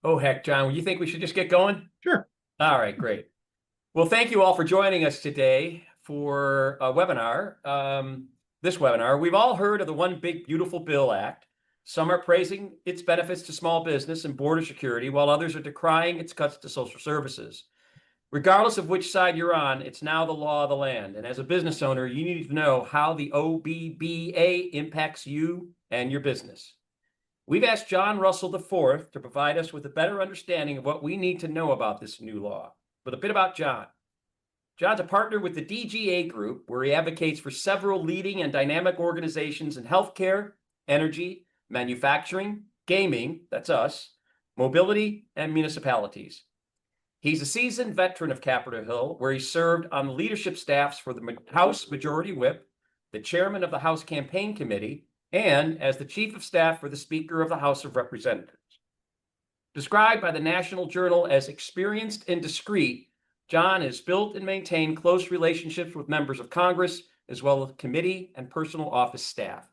Oh, heck, John, you think we should just get going? Sure. All right, great. Well, thank you all for joining us today for a webinar. This webinar, we've all heard of the One Big Beautiful Bill Act. Some are praising its benefits to small business and border security, while others are decrying its cuts to social services. Regardless of which side you're on, it's now the law of the land. And as a business owner, you need to know how the OBBA impacts you and your business. We've asked John Russell IV to provide us with a better understanding of what we need to know about this new law. But a bit about John. John's a partner with the DGA Group, where he advocates for several leading and dynamic organizations in healthcare, energy, manufacturing, gaming, that's us, mobility, and municipalities. He's a seasoned veteran of Capitol Hill, where he served on the leadership staffs for the House Majority Whip, the chairman of the House Campaign Committee, and as the Chief of Staff for the Speaker of the House of Representatives. Described by the National Journal as experienced and discreet, John has built and maintained close relationships with members of Congress, as well as committee and personal office staff.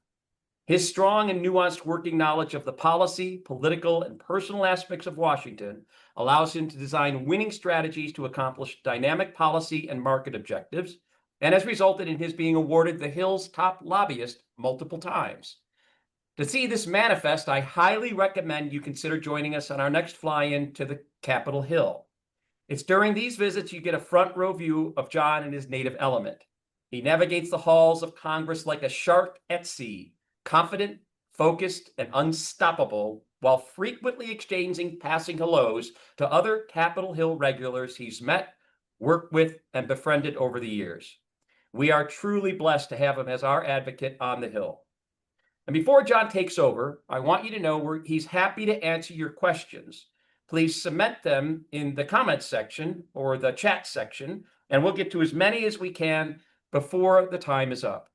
His strong and nuanced working knowledge of the policy, political, and personal aspects of Washington allows him to design winning strategies to accomplish dynamic policy and market objectives, and has resulted in his being awarded the Hill's top lobbyist multiple times. To see this manifest, I highly recommend you consider joining us on our next fly-in to the Capitol Hill. It's during these visits you get a front row view of John in his native element. He navigates the halls of Congress like a shark at sea, confident, focused, and unstoppable, while frequently exchanging passing hellos to other Capitol Hill regulars he's met, worked with, and befriended over the years. We are truly blessed to have him as our advocate on the Hill. And before John takes over, I want you to know he's happy to answer your questions. Please submit them in the comments section or the chat section, and we'll get to as many as we can before the time is up.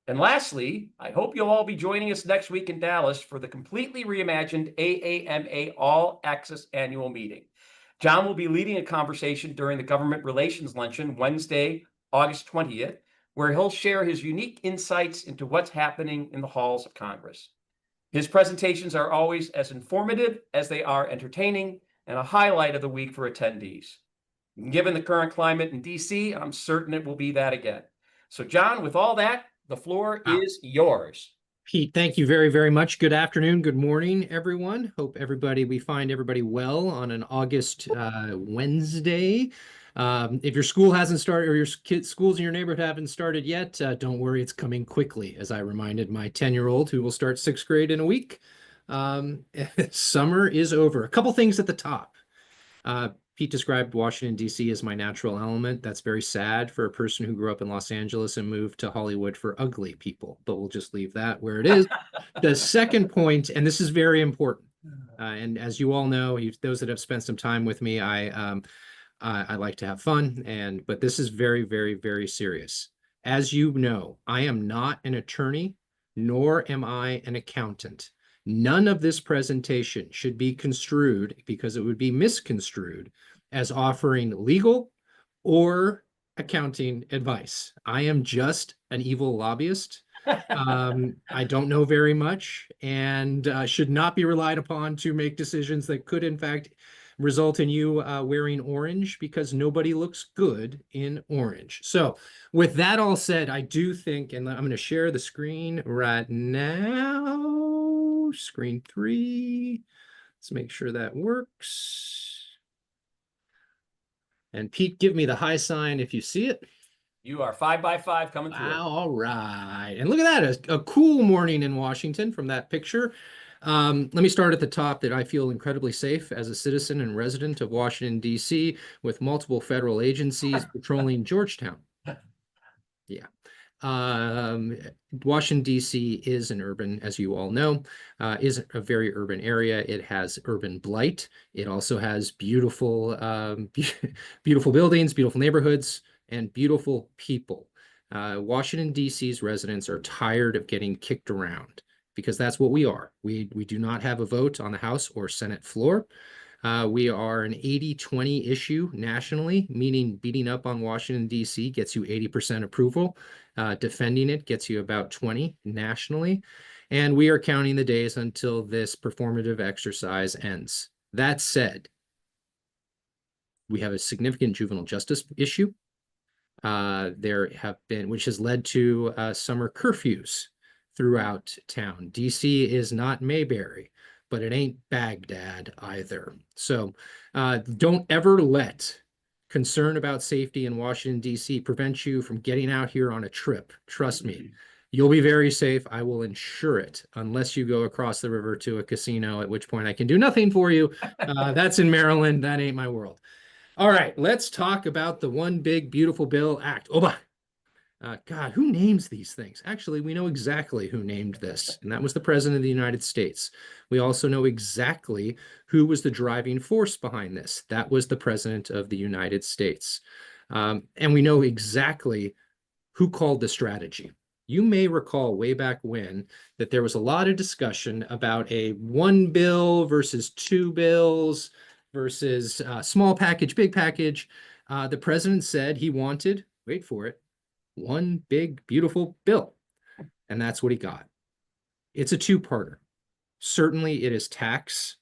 And lastly, I hope you'll all be joining us next week in Dallas for the completely reimagined AAMA All Access Annual Meeting. John will be leading a conversation during the Government Relations Luncheon Wednesday, August 20th, where he'll share his unique insights into what's happening in the halls of Congress. His presentations are always as informative as they are entertaining, and a highlight of the week for attendees. Given the current climate in DC, I'm certain it will be that again. So John, with all that, the floor is yours. Pete, thank you very, very much. Good afternoon, good morning, everyone. Hope we find everybody well on an August Wednesday. If your school hasn't started or your schools in your neighborhood haven't started yet, don't worry, it's coming quickly, as I reminded my 10-year-old who will start 6th grade in a week. Summer is over. A couple things at the top. Pete described Washington, D.C. as my natural element. That's very sad for a person who grew up in Los Angeles and moved to Hollywood for ugly people, but we'll just leave that where it is. The second point, and this is very important, and as you all know, those that have spent some time with me, I like to have fun, but this is very, very, very serious. As you know, I am not an attorney, nor am I an accountant. None of this presentation should be construed, because it would be misconstrued, as offering legal or accounting advice. I am just an evil lobbyist. I don't know very much and should not be relied upon to make decisions that could, in fact, result in you wearing orange, because nobody looks good in orange. So with that all said, I do think, and I'm going to share the screen right now, screen 3. Let's make sure that works. And Pete, give me the high sign if you see it. You are 5 by 5 coming through. Wow, all right. And look at that, a cool morning in Washington from that picture. Let me start at the top, that I feel incredibly safe as a citizen and resident of Washington, D.C., with multiple federal agencies patrolling Georgetown. Yeah. Washington, D.C. is an urban, as you all know, is a very urban area. It has urban blight. It also has beautiful, beautiful buildings, beautiful neighborhoods, and beautiful people. Washington, D.C.'s residents are tired of getting kicked around, because that's what we are. We do not have a vote on the House or Senate floor. We are an 80-20 issue nationally, meaning beating up on Washington, D.C. gets you 80% approval. Defending it gets you about 20 nationally. And we are counting the days until this performative exercise ends. That said, we have a significant juvenile justice issue. There have been, which has led to summer curfews throughout town. DC is not Mayberry, but it ain't Baghdad either. So don't ever let concern about safety in Washington, DC prevent you from getting out here on a trip. Trust me, you'll be very safe. I will ensure it, unless you go across the river to a casino, at which point I can do nothing for you. That's in Maryland. That ain't my world. All right, let's talk about the One Big Beautiful Bill Act. Oh, God, who names these things? Actually, we know exactly who named this, and that was the President of the United States. We also know exactly who was the driving force behind this. That was the President of the United States. And we know exactly who called the strategy. You may recall way back when that there was a lot of discussion about a one bill versus two bills versus small package, big package. The president said he wanted, wait for it, one big, beautiful bill. And that's what he got. It's a two-parter. Certainly it is tax.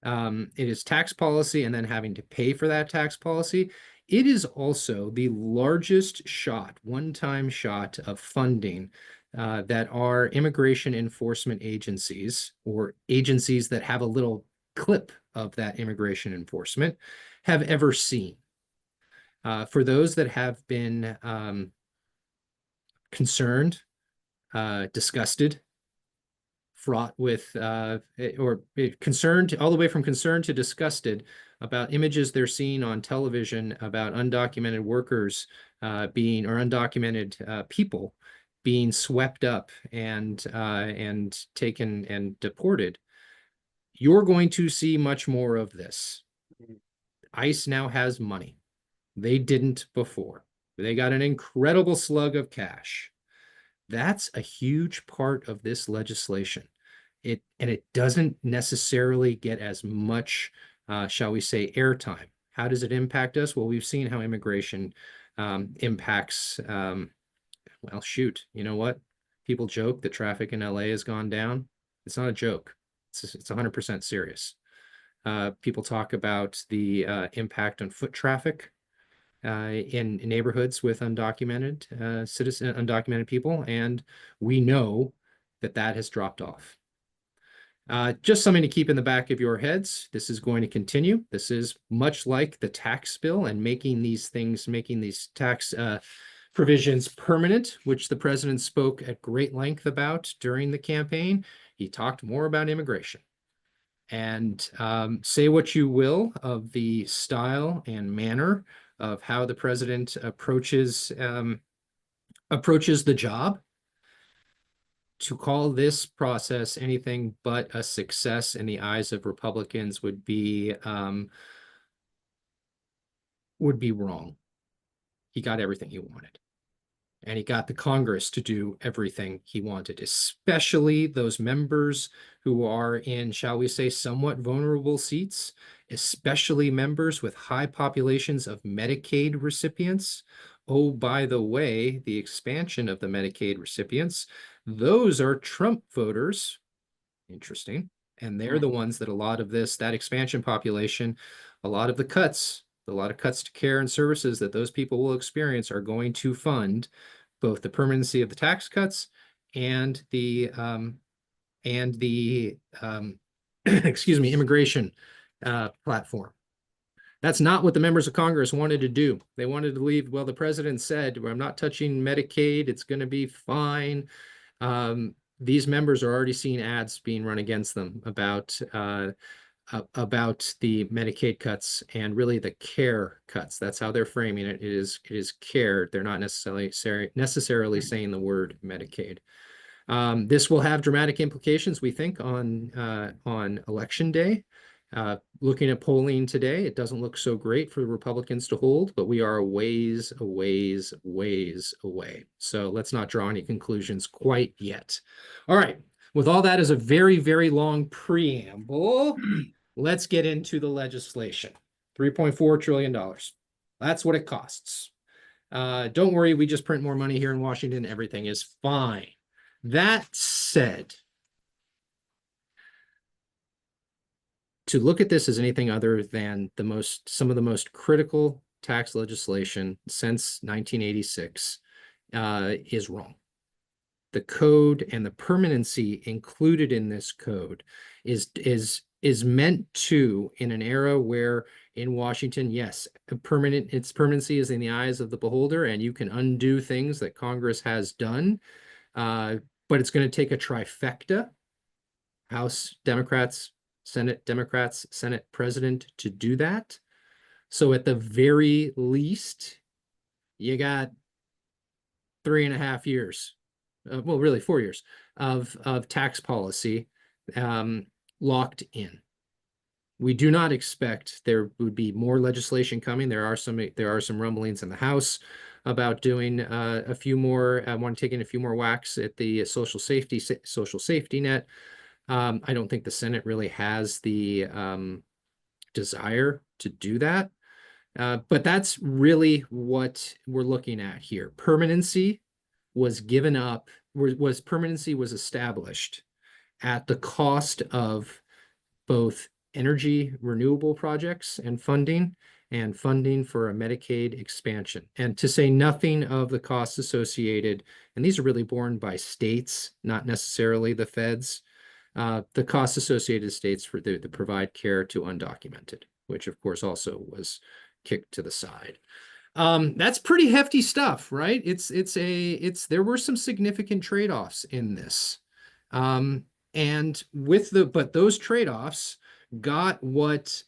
It is tax policy and then having to pay for that tax policy. It is also the largest shot, one-time shot of funding that our immigration enforcement agencies or agencies that have a little clip of that immigration enforcement have ever seen. For those that have been concerned, disgusted, fraught with or concerned, all the way from concerned to disgusted about images they're seeing on television about undocumented workers being, or undocumented people being swept up and taken and deported. You're going to see much more of this. ICE now has money. They didn't before. They got an incredible slug of cash. That's a huge part of this legislation. It doesn't necessarily get as much, shall we say, airtime. How does it impact us? Well, we've seen how immigration impacts. Well, shoot, you know what? People joke that traffic in LA has gone down. It's not a joke. It's 100% serious. People talk about the impact on foot traffic in neighborhoods with undocumented undocumented people, and we know that that has dropped off. Just something to keep in the back of your heads. This is going to continue. This is much like the tax bill and making these tax provisions permanent, which the president spoke at great length about during the campaign. He talked more about immigration. And say what you will of the style and manner of how the president approaches the job. To call this process anything but a success in the eyes of Republicans would be wrong. He got everything he wanted. And he got the Congress to do everything he wanted, especially those members who are in, shall we say, somewhat vulnerable seats, especially members with high populations of Medicaid recipients. Oh, by the way, the expansion of the Medicaid recipients, those are Trump voters. Interesting. And they're the ones that a lot of that expansion population, a lot of cuts to care and services that those people will experience are going to fund both the permanency of the tax cuts and the excuse me, immigration platform. That's not what the members of Congress wanted to do. They wanted to leave. Well, the president said, well, I'm not touching Medicaid. It's going to be fine. These members are already seeing ads being run against them about the Medicaid cuts and really the care cuts. That's how they're framing it. It is care. They're not necessarily saying the word Medicaid. This will have dramatic implications, we think, on election day. Looking at polling today, it doesn't look so great for the Republicans to hold, but we are a ways away. So let's not draw any conclusions quite yet. All right. With all that as a very, very long preamble, let's get into the legislation. $3.4 trillion. That's what it costs. Don't worry, we just print more money here in Washington. Everything is fine. That said, to look at this as anything other than some of the most critical tax legislation since 1986 is wrong. The code and the permanency included in this code is meant to, in an era where in Washington, yes, its permanency is in the eyes of the beholder, and you can undo things that Congress has done. But it's going to take a trifecta: House Democrats, Senate Democrats, Senate President to do that. So at the very least, you got 3.5 years, well, really 4 years of tax policy locked in. We do not expect there would be more legislation coming. There are some rumblings in the House about doing a few more. I want to take in a few more whacks at the social safety net. I don't think the Senate really has the desire to do that. But that's really what we're looking at here. Permanency was given up, permanency was established at the cost of both energy renewable projects and funding for a Medicaid expansion. And to say nothing of the costs associated, and these are really borne by states, not necessarily the feds, the costs associated with states for the provide care to undocumented, which of course also was kicked to the side. That's pretty hefty stuff, right? There were some significant trade-offs in this. But those trade-offs got what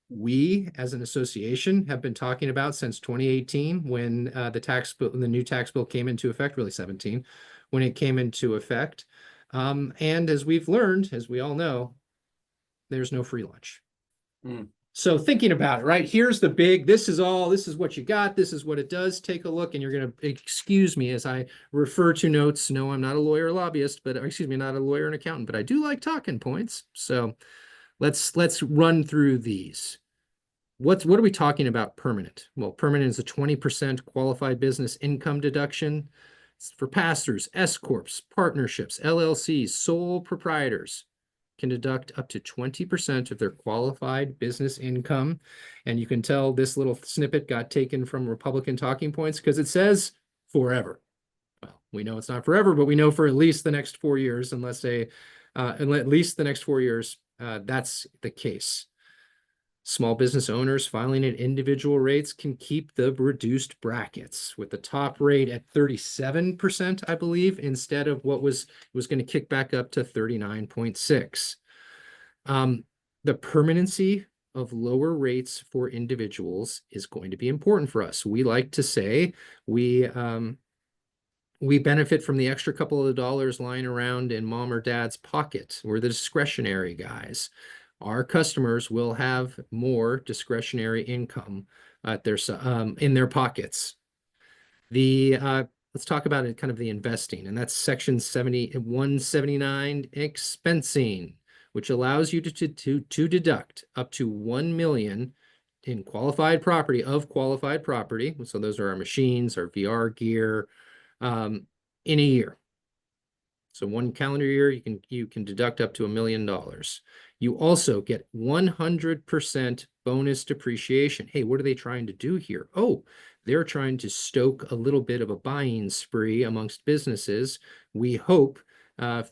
we as an association have been talking about since 2018, when the new tax bill came into effect, really 17, when it came into effect. And as we've learned, as we all know, there's no free lunch. So thinking about it, right? Here's this is what you got. This is what it does. Take a look, and you're going to excuse me as I refer to notes. No, I'm not a lawyer or lobbyist, but excuse me, not a lawyer and accountant, but I do like talking points. So let's run through these. What are we talking about permanent? Well, permanent is a 20% qualified business income deduction. It's for pastors, S corps, partnerships, LLCs, sole proprietors. Can deduct up to 20% of their qualified business income. And you can tell this little snippet got taken from Republican talking points because it says forever. Well, we know it's not forever, but we know for at least the next 4 years, at least the next 4 years, that's the case. Small business owners filing at individual rates can keep the reduced brackets, with the top rate at 37%, I believe, instead of what was going to kick back up to 39.6. The permanency of lower rates for individuals is going to be important for us. We like to say we benefit from the extra couple of dollars lying around in mom or dad's pocket. We're the discretionary guys. Our customers will have more discretionary income at in their pockets. Let's talk about it, kind of the investing, and that's section 179, expensing, which allows you to deduct up to 1 million in qualified property. So those are our machines, our VR gear, in a year. So 1 calendar year, you can deduct up to $1 million. You also get 100% bonus depreciation. Hey, what are they trying to do here? Oh, they're trying to stoke a little bit of a buying spree amongst businesses, we hope,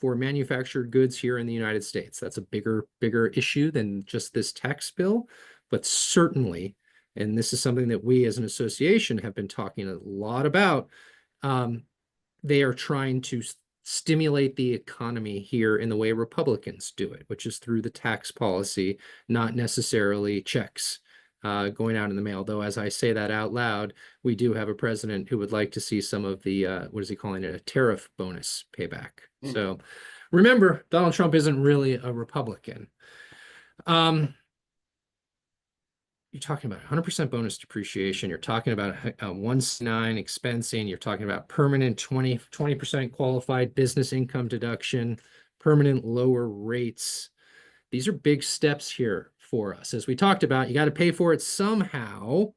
for manufactured goods here in the United States. That's a bigger issue than just this tax bill, but certainly, and this is something that we as an association have been talking a lot about, they are trying to stimulate the economy here in the way Republicans do it, which is through the tax policy, not necessarily checks going out in the mail. Though, as I say that out loud, we do have a president who would like to see some of the, what is he calling it, a tariff bonus payback. So remember, Donald Trump isn't really a Republican. You're talking about 100% bonus depreciation. You're talking about a 169 expensing. You're talking about permanent 20% qualified business income deduction, permanent lower rates. These are big steps here for us. As we talked about, you got to pay for it somehow.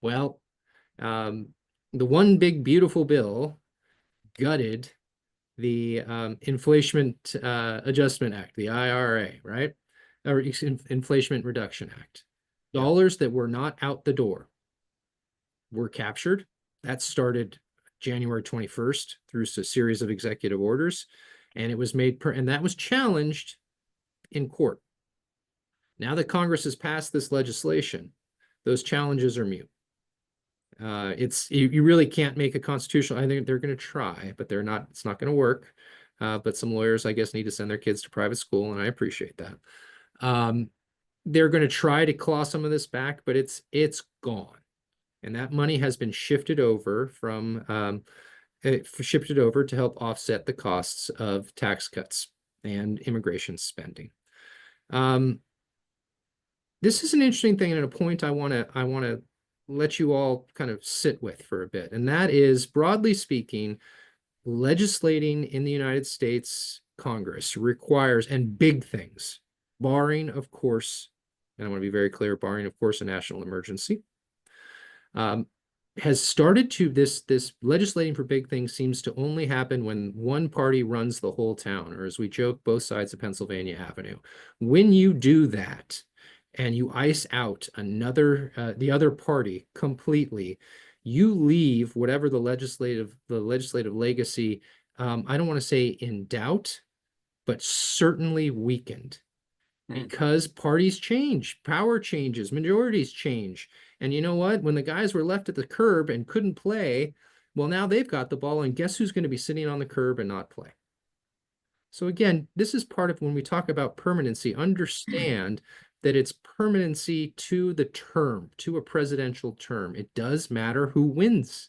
Well, the one big beautiful bill gutted the Inflation Adjustment Act, the IRA, right? or Inflation Reduction Act. Yeah. Dollars that were not out the door were captured. That started January 21st through a series of executive orders, and it was made and that was challenged in court. Now that Congress has passed this legislation, those challenges are mute. You really can't make a constitutional. I think they're going to try, but they're not. It's not going to work. But some lawyers, I guess, need to send their kids to private school, and I appreciate that. They're going to try to claw some of this back, but it's gone, and that money has been shifted over to help offset the costs of tax cuts and immigration spending. This is an interesting thing and a point I want to let you all kind of sit with for a bit, and that is, broadly speaking, legislating in the United States Congress requires, and big things, barring, of course, and I want to be very clear, barring, of course, a national emergency, has started to, this legislating for big things seems to only happen when one party runs the whole town, or as we joke, both sides of Pennsylvania Avenue. When you do that, and you ice out the other party completely, you leave whatever the legislative legacy, I don't want to say in doubt, but certainly weakened, because parties change, power changes, majorities change. And you know what? When the guys were left at the curb and couldn't play, well, now they've got the ball, and guess who's going to be sitting on the curb and not play? So again, this is part of when we talk about permanency, understand that it's permanency to the term, to a presidential term. It does matter who wins,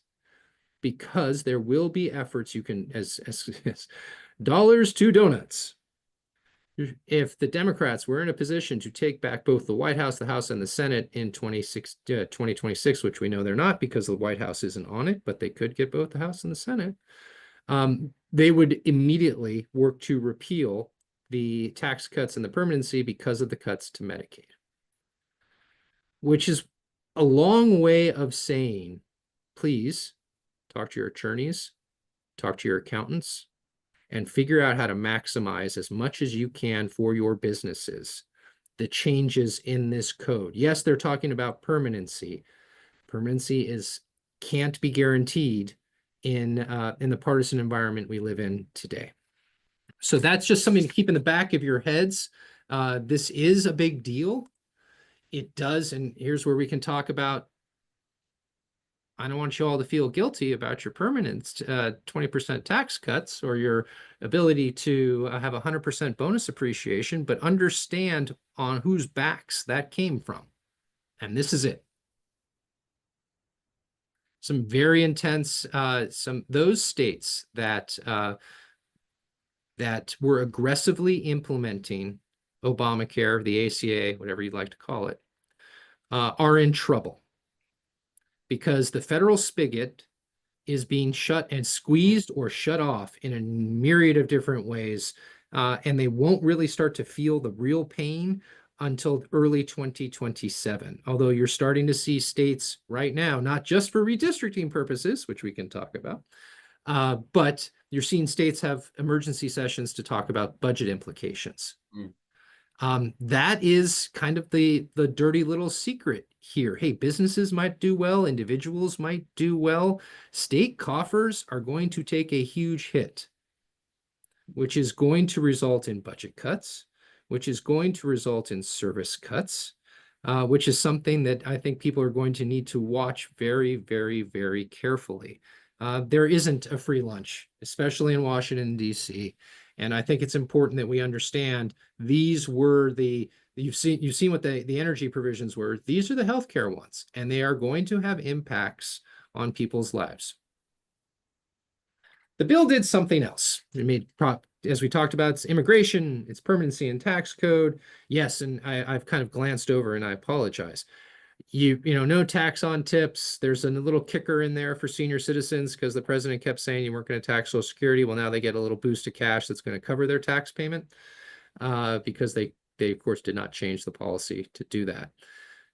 because there will be efforts you can, as dollars to donuts. If the Democrats were in a position to take back both the White House, the House, and the Senate in 2026, which we know they're not because the White House isn't on it, but they could get both the House and the Senate, they would immediately work to repeal the tax cuts and the permanency because of the cuts to Medicaid, which is a long way of saying, please talk to your attorneys, talk to your accountants, and figure out how to maximize as much as you can for your businesses the changes in this code. Yes, they're talking about permanency. Permanency can't be guaranteed in the partisan environment we live in today. So that's just something to keep in the back of your heads. This is a big deal. It does, and here's where we can talk about, I don't want you all to feel guilty about your permanent 20% tax cuts or your ability to have 100% bonus appreciation, but understand on whose backs that came from. And this is it. Some very intense, those states that were aggressively implementing Obamacare, the ACA, whatever you'd like to call it, are in trouble, because the federal spigot is being shut and squeezed or shut off in a myriad of different ways, and they won't really start to feel the real pain until early 2027. Although you're starting to see states right now, not just for redistricting purposes, which we can talk about, but you're seeing states have emergency sessions to talk about budget implications. That is kind of the dirty little secret here. Hey, businesses might do well, individuals might do well. State coffers are going to take a huge hit, which is going to result in budget cuts, which is going to result in service cuts, which is something that I think people are going to need to watch very, very, very carefully. There isn't a free lunch, especially in Washington, D.C., and I think it's important that we understand these were you've seen what the energy provisions were. These are the healthcare ones, and they are going to have impacts on people's lives. The bill did something else. It made, as we talked about, it's immigration, it's permanency and tax code. Yes, and I've kind of glanced over, and I apologize. You know, no tax on tips. There's a little kicker in there for senior citizens because the president kept saying you weren't going to tax Social Security. Well, now they get a little boost of cash that's going to cover their tax payment, because they of course did not change the policy to do that.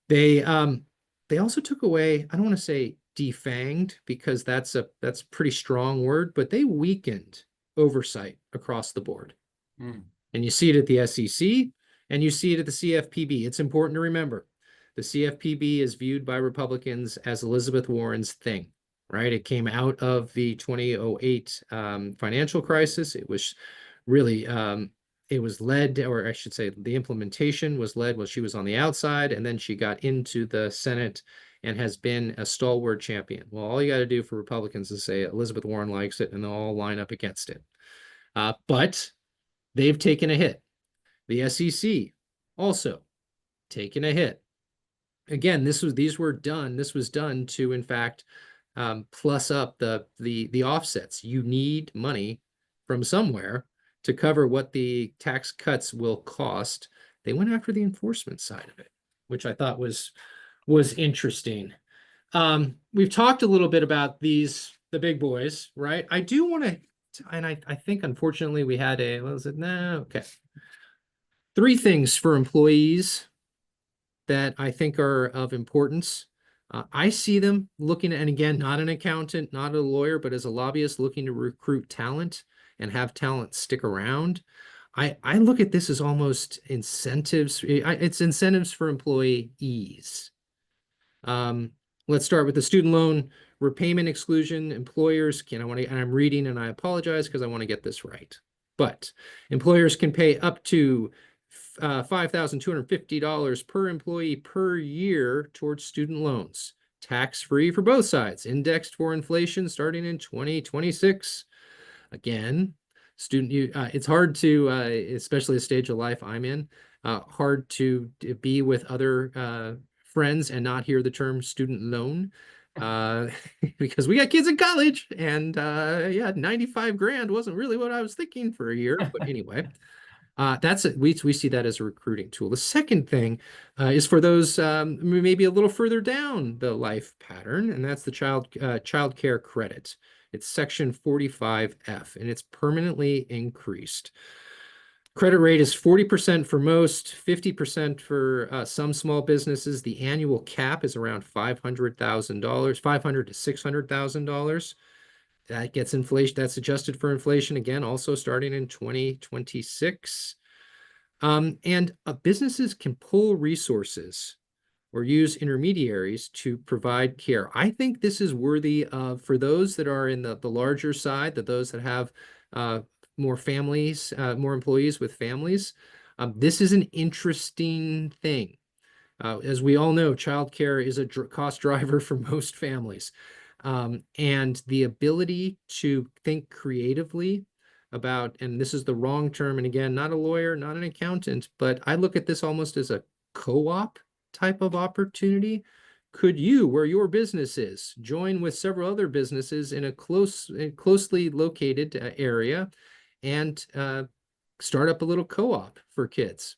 They also took away, I don't want to say defanged, because that's a pretty strong word, but they weakened oversight across the board. And you see it at the SEC, And you see it at the CFPB. It's important to remember the CFPB is viewed by Republicans as Elizabeth Warren's thing, right? It came out of the 2008 financial crisis. It was really, it was led, or I should say, the implementation was led while she was on the outside, and then she got into the Senate and has been a stalwart champion. Well, all you got to do for Republicans is say Elizabeth Warren likes it, and they'll all line up against it. But they've taken a hit. The SEC also taken a hit. Again, this was done to, in fact, plus up the offsets. You need money from somewhere to cover what the tax cuts will cost. They went after the enforcement side of it, which I thought was interesting. We've talked a little bit about the big boys, right? I do want to, and I think unfortunately we had what was it? No, okay. 3 things for employees that I think are of importance. I see them looking at, and again, not an accountant, not a lawyer, but as a lobbyist looking to recruit talent and have talent stick around. I look at this as almost incentives. It's incentives for employees. Let's start with the student loan repayment exclusion. Employers can, and I'm reading and I apologize because I want to get this right. But employers can pay up to $5,250 per employee per year towards student loans, tax-free for both sides, indexed for inflation starting in 2026. Again, it's hard to, especially the stage of life I'm in, hard to be with other friends and not hear the term student loan. Because we got kids in college, and yeah, 95 grand wasn't really what I was thinking for a year. But anyway, we see that as a recruiting tool. The second thing is for those maybe a little further down the life pattern, and that's the child care credit. It's section 45F, and it's permanently increased. Credit rate is 40% for most, 50% for some small businesses. The annual cap is around $500,000, $500,000 to $600,000. That gets inflation. That's adjusted for inflation again, also starting in 2026. And businesses can pull resources or use intermediaries to provide care. I think this is worthy of, for those that are in the larger side, those that have more families, more employees with families. This is an interesting thing. As we all know, childcare is a cost driver for most families. And the ability to think creatively about, and this is the wrong term, and again, not a lawyer, not an accountant, but I look at this almost as a co-op type of opportunity. Could you, where your business is, join with several other businesses in a closely located area and start up a little co-op for kids?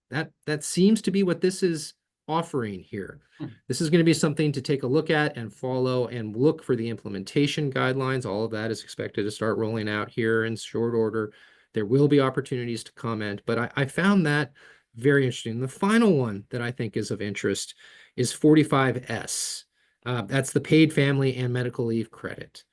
That seems to be what this is offering here. This is going to be something to take a look at and follow and look for the implementation guidelines. All of that is expected to start rolling out here in short order. There will be opportunities to comment, but I found that very interesting. The final one that I think is of interest is 45S. That's the paid family and medical leave credit.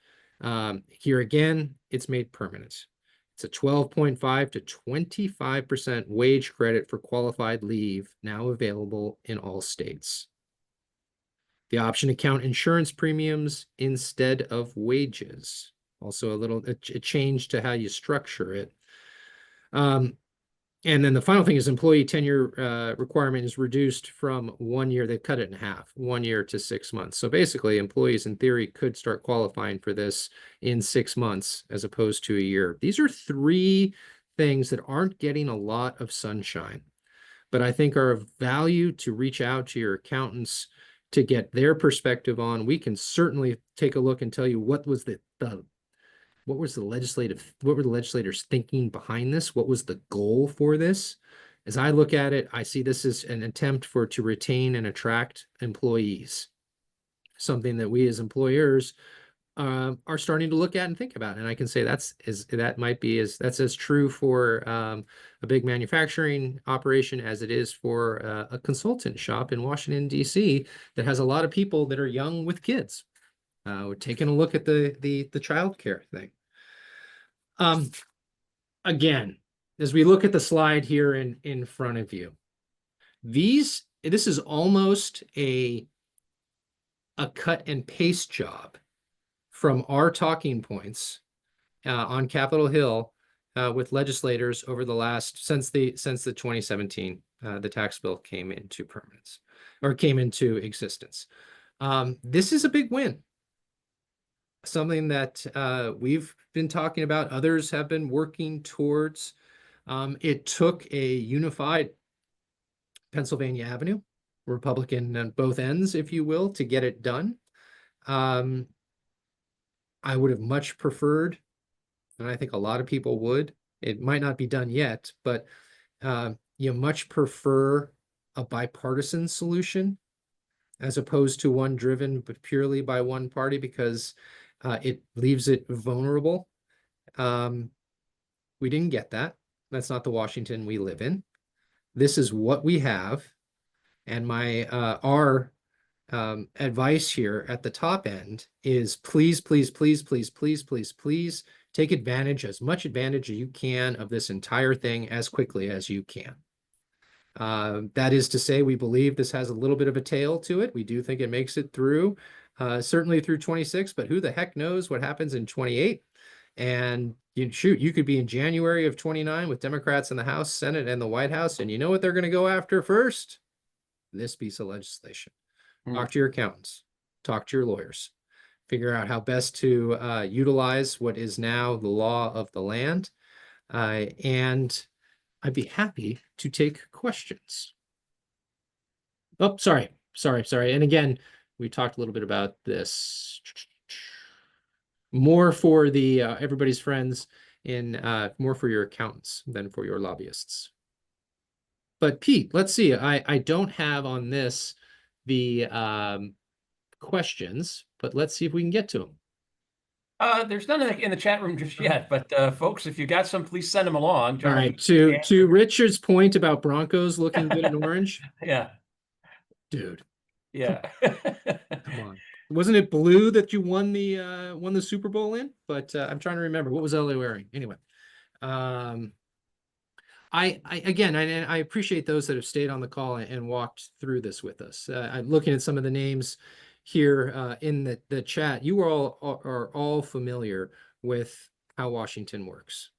Here again, it's made permanent. It's a 12.5 to 25% wage credit for qualified leave, now available in all states. The option to count insurance premiums instead of wages. Also a change to how you structure it. And then the final thing is employee tenure requirement is reduced from 1 year. They cut it in half, 1 year to 6 months. So basically, employees in theory could start qualifying for this in 6 months as opposed to a year. These are 3 things that aren't getting a lot of sunshine, but I think are of value to reach out to your accountants to get their perspective on. We can certainly take a look and tell you what was what were the legislators thinking behind this? What was the goal for this? As I look at it, I see this as an attempt to retain and attract employees, something that we as employers are starting to look at and think about. And I can say that's as true for a big manufacturing operation as it is for a consultant shop in Washington, D.C. that has a lot of people that are young with kids. We're taking a look at the child care thing. Again, as we look at the slide here in front of you, this is almost a cut and paste job from our talking points on Capitol Hill with legislators over the last since the 2017 the tax bill came into permanence or came into existence. This is a big win. Something that we've been talking about, others have been working towards. It took a unified Pennsylvania Avenue, Republican on both ends, if you will, to get it done. I would have much preferred, and I think a lot of people would, it might not be done yet, but you much prefer a bipartisan solution as opposed to one driven purely by one party, because it leaves it vulnerable. We didn't get that. That's not the Washington we live in. This is what we have. And our advice here at the top end is please, please, please, please, please, please, please take as much advantage as you can of this entire thing as quickly as you can. That is to say, we believe this has a little bit of a tail to it. We do think it makes it through, certainly through 26, but who the heck knows what happens in 28? And you could be in January of 29 with Democrats in the House, Senate, and the White House, and you know what they're going to go after first? This piece of legislation. Talk to your accountants, talk to your lawyers, figure out how best to utilize what is now the law of the land. And I'd be happy to take questions. Oh, sorry. And again, we talked a little bit about this. More for the everybody's friends in more for your accountants than for your lobbyists. But Pete, let's see. I don't have on this the questions, but let's see if we can get to them. There's none in the chat room just yet, but folks, if you got some, please send them along. All right. To Richard's point about Broncos looking good in orange. Yeah. Dude. Yeah. Come on. Wasn't it blue that you won the Super Bowl in? But I'm trying to remember, what was LA wearing? Anyway. I appreciate those that have stayed on the call and walked through this with us. I'm looking at some of the names here in the chat. You are all familiar with how Washington works.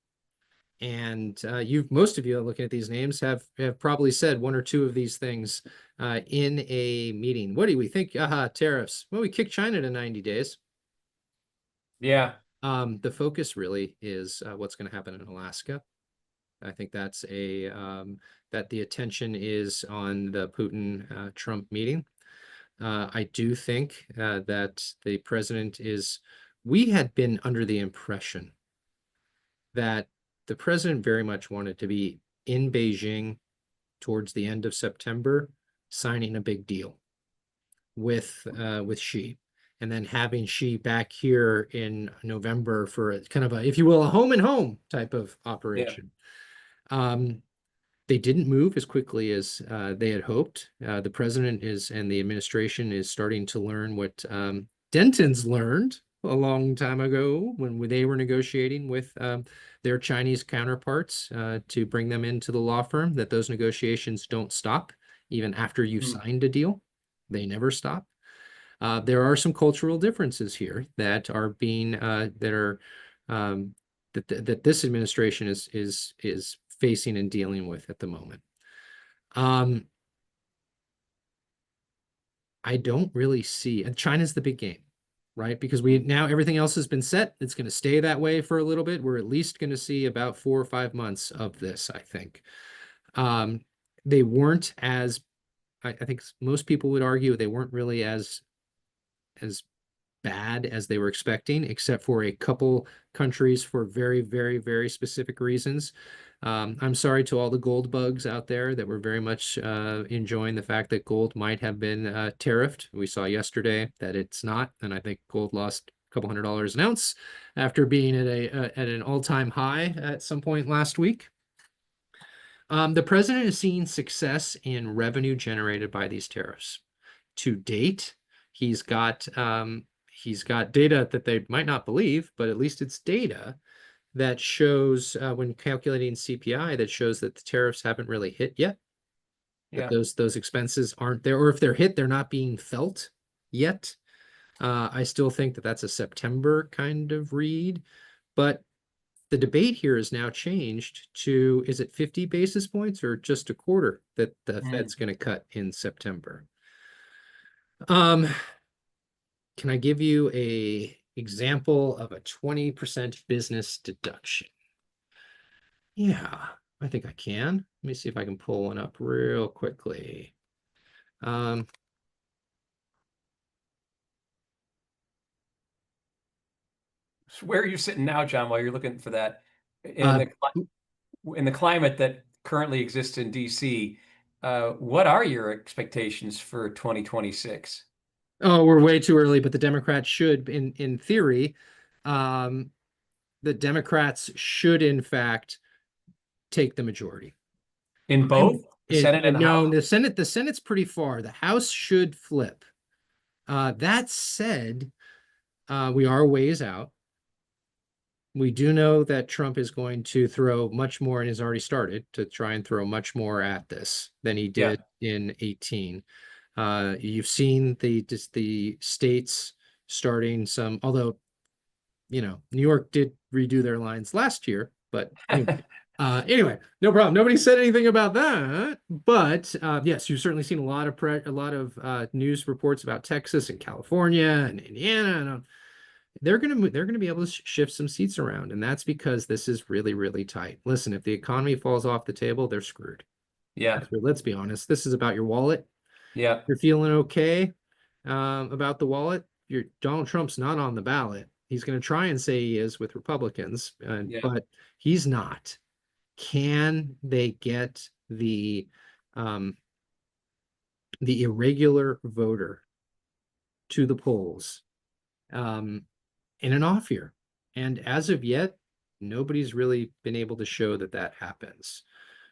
And most of you looking at these names have probably said one or two of these things in a meeting. What do we think? Tariffs. Well, we kicked China to 90 days. Yeah. The focus really is what's going to happen in Alaska. I think that's that the attention is on the Putin-Trump meeting. I do think that the president we had been under the impression that the president very much wanted to be in Beijing towards the end of September, signing a big deal with Xi, and then having Xi back here in November for a kind of a, if you will, a home and home type of operation. Yeah. They didn't move as quickly as they had hoped. The president and the administration is starting to learn what Denton's learned a long time ago when they were negotiating with their Chinese counterparts to bring them into the law firm, that those negotiations don't stop even after you've signed a deal. They never stop. There are some cultural differences here that are being that this administration is facing and dealing with at the moment. I don't really see, and China's the big game, right? Because now everything else has been set. It's going to stay that way for a little bit. We're at least going to see about 4 or 5 months of this, I think. They weren't as, I think most people would argue they weren't really as bad as they were expecting, except for a couple countries for very, very, very specific reasons. I'm sorry to all the gold bugs out there that were very much enjoying the fact that gold might have been tariffed. We saw yesterday that it's not, and I think gold lost a couple $100 an ounce after being at an all-time high at some point last week. The president is seeing success in revenue generated by these tariffs. To date, he's got data that they might not believe, but at least it's data that shows when calculating CPI, that shows that the tariffs haven't really hit yet. That Yeah. those expenses aren't there, or if they're hit, they're not being felt yet. I still think that that's a September kind of read, but the debate here has now changed to, is it 50 basis points or just a quarter that the Fed's going to cut in September? Can I give you a example of a 20% business deduction? Yeah, I think I can. Let me see if I can pull one up real quickly. So where are you sitting now, John, while you're looking for that? In Uh, the climate that currently exists in DC, what are your expectations for 2026? oh, we're way too early, but the Democrats should, in theory, the Democrats should in fact take the majority. In both the Senate and the No, House? the Senate's pretty far. The House should flip. That said, we are ways out. We do know that Trump is going to throw much more, and has already started to try and throw much more at this than he Yeah. did in 18. You've seen the states starting some, although, you know, New York did redo their lines last year, but anyway, no problem. Nobody said anything about that. But yes, you've certainly seen a lot of news reports about Texas and California and Indiana, and they're gonna be able to shift some seats around, and that's because this is really, really tight. Listen, if the economy falls off the table, they're screwed. Yeah. Let's be honest. This is about your wallet. Yeah. You're feeling okay about the wallet. Donald Trump's not on the ballot. He's going to try and say he is with Republicans, Yeah. but he's not. Can they get the irregular voter to the polls in an off year? And as of yet, nobody's really been able to show that that happens.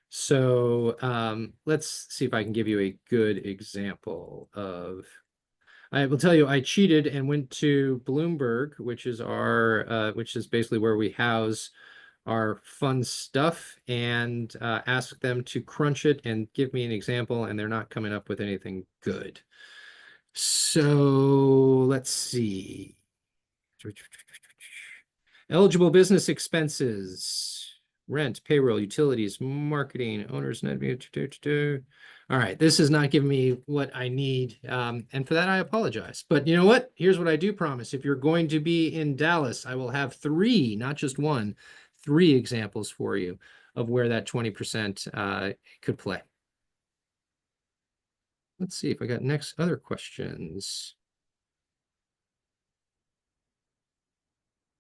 So let's see if I can give you a good example of. I will tell you, I cheated and went to Bloomberg, which is basically where we house our fun stuff, and asked them to crunch it and give me an example, and they're not coming up with anything good. So let's see. Eligible business expenses, rent, payroll, utilities, marketing, owner's net. All right, this is not giving me what I need. And for that, I apologize. But you know what? Here's what I do promise. If you're going to be in Dallas, I will have three, not just one, three examples for you of where that 20% could play. Let's see if I got other questions.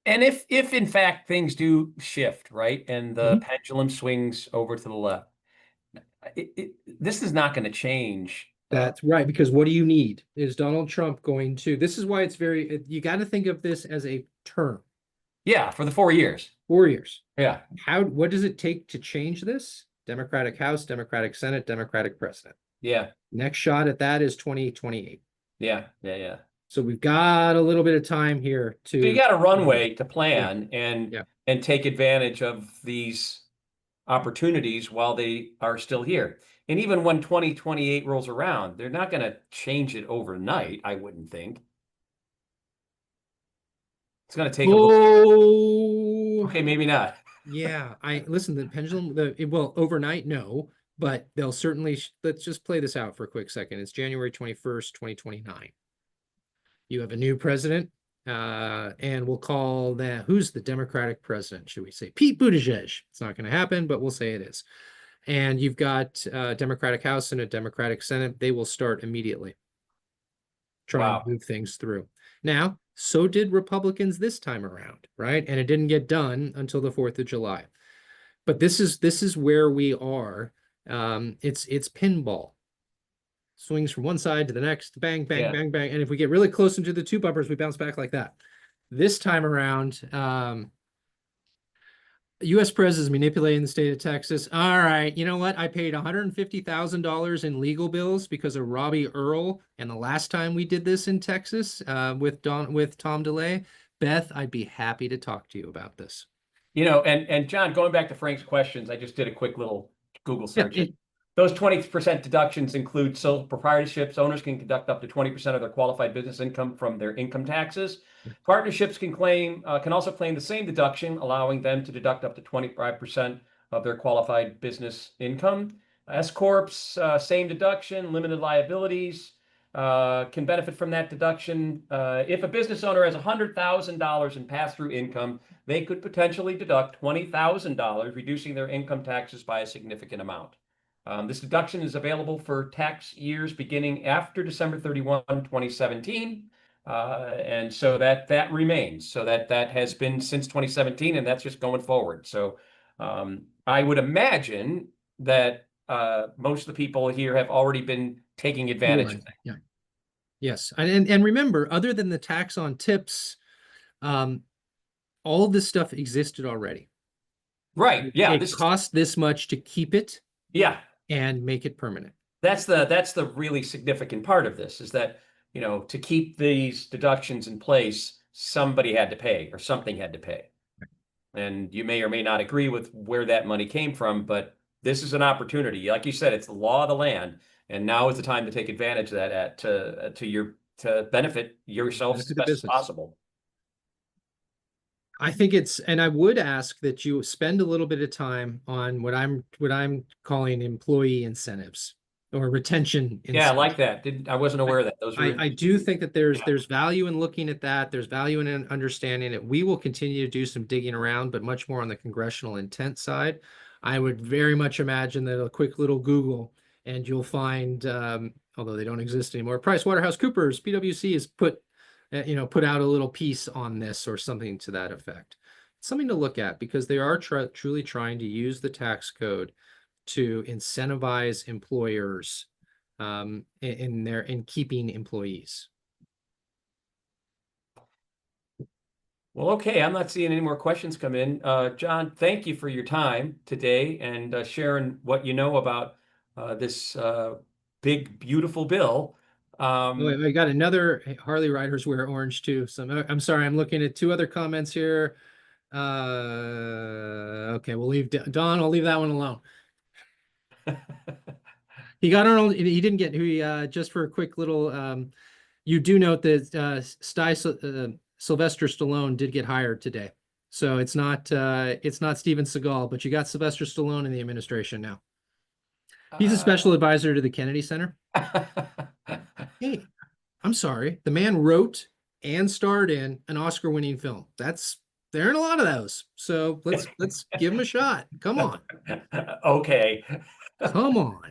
And if in fact things do shift, right, and the pendulum swings over to the left, this is not going to change. That's right, because what do you need? Is Donald Trump going to, this is why it's you got to think of this as a term. Yeah, for the 4 years. 4 years. Yeah. What does it take to change this? Democratic House, Democratic Senate, Democratic President. Yeah. Next shot at that is 2028. Yeah. Yeah. Yeah. So we've got a little bit of time here to. So you got a runway to plan Yeah. and take advantage of these opportunities while they are still here. And even when 2028 rolls around, they're not going to change it overnight, I wouldn't think. It's going to take a little. Okay, maybe not. Yeah, listen, the pendulum, well, overnight, no, but they'll certainly, let's just play this out for a quick second. It's January 21st, 2029. You have a new president, and we'll call that, who's the Democratic president? Should we say Pete Buttigieg? It's not going to happen, but we'll say it is. And you've got a Democratic House and a Democratic Senate. They will start immediately trying to move things through. Now, so did Republicans this time around, right? And it didn't get done until the 4th of July. But this is where we are. It's pinball. Swings from one side to the next, bang, bang, bang, bang. And if we get really close into the two bumpers, we bounce back like that. This time around, U.S. Prez is manipulating the state of Texas. All right, you know what? I paid $150,000 in legal bills because of Robbie Earl. And the last time we did this in Texas with Tom DeLay, Beth, I'd be happy to talk to you about this. And John, going back to Frank's questions, I just did a quick little Google Yeah, search. Those 20% deductions include sole proprietorships. Owners can deduct up to 20% of their qualified business income from their income taxes. Partnerships can also claim the same deduction, allowing them to deduct up to 25% of their qualified business income. S corps, same deduction. Limited liabilities can benefit from that deduction. If a business owner has $100,000 in pass-through income, they could potentially deduct $20,000, reducing their income taxes by a significant amount. This deduction is available for tax years beginning after December 31, 2017. And so that remains. So that has been since 2017, and that's just going forward. So I would imagine that most of the people here have already been taking advantage of that. Yeah. Yes. And remember, other than the tax on tips, all of this stuff existed already. Right. Yeah. It costs this much to keep it. Yeah. And make it permanent. That's the really significant part of this, is that, to keep these deductions in place, somebody had to pay or something had to pay. And you may or may not agree with where that money came from, but this is an opportunity. Like you said, it's the law of the land, and now is the time to take advantage of that to benefit yourself as best as possible. I think and I would ask that you spend a little bit of time on what I'm calling employee incentives or retention incentives. Yeah, I like that. I wasn't aware of that. I do think that there's value in looking at that. There's value in understanding it. We will continue to do some digging around, but much more on the congressional intent side. I would very much imagine that a quick little Google and you'll find, although they don't exist anymore, PricewaterhouseCoopers, PwC has put out a little piece on this or something to that effect. It's something to look at because they are truly trying to use the tax code to incentivize employers in keeping employees. Well, okay, I'm not seeing any more questions come in. John, thank you for your time today and sharing what you know about this big, beautiful bill. I got another Harley riders wear orange too. So I'm sorry, I'm looking at two other comments here. Okay, we'll leave Don. I'll leave that one alone. He got on. He didn't get. Just for a quick little. You do note that Sylvester Stallone did get hired today, so it's not Steven Seagal, but you got Sylvester Stallone in the administration now. He's a special advisor to the Kennedy Center. Hey, I'm sorry. The man wrote and starred in an Oscar-winning film. There aren't a lot of those. So let's give him a shot. Come on. Okay. Come on.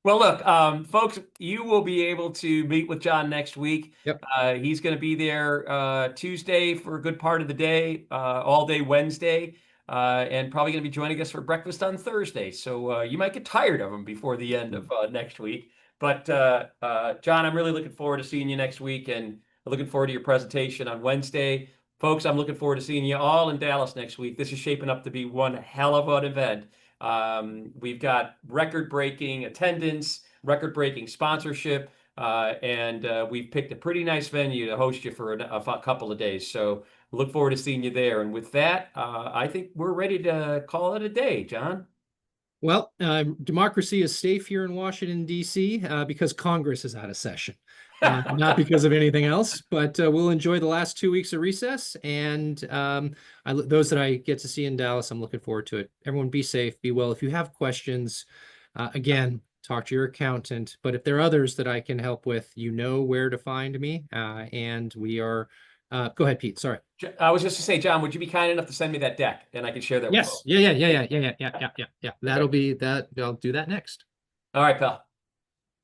Well, look, folks, you will be able to meet with John next week. Yep. He's going to be there Tuesday for a good part of the day, all day Wednesday, and probably going to be joining us for breakfast on Thursday. So you might get tired of him before the end of next week. But John, I'm really looking forward to seeing you next week, and looking forward to your presentation on Wednesday. Folks, I'm looking forward to seeing you all in Dallas next week. This is shaping up to be one hell of an event. We've got record-breaking attendance, record-breaking sponsorship, and we've picked a pretty nice venue to host you for a couple of days. So look forward to seeing you there. And with that, I think we're ready to call it a day, John. Well, democracy is safe here in Washington, D.C. Because Congress is out of session. Not because of anything else, but we'll enjoy the last 2 weeks of recess. And those that I get to see in Dallas, I'm looking forward to it. Everyone be safe, be well. If you have questions, again, talk to your accountant. But if there are others that I can help with, you know where to find me. And we are, go ahead, Pete, sorry. I was just to say, John, would you be kind enough to send me that deck and I can share that with you? Yeah. That'll be that. I'll do that next. All right, pal.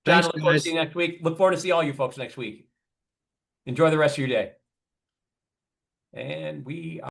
John, Thanks, look forward to seeing you next week. Look forward to see all you folks next week. Enjoy the rest of your day. And we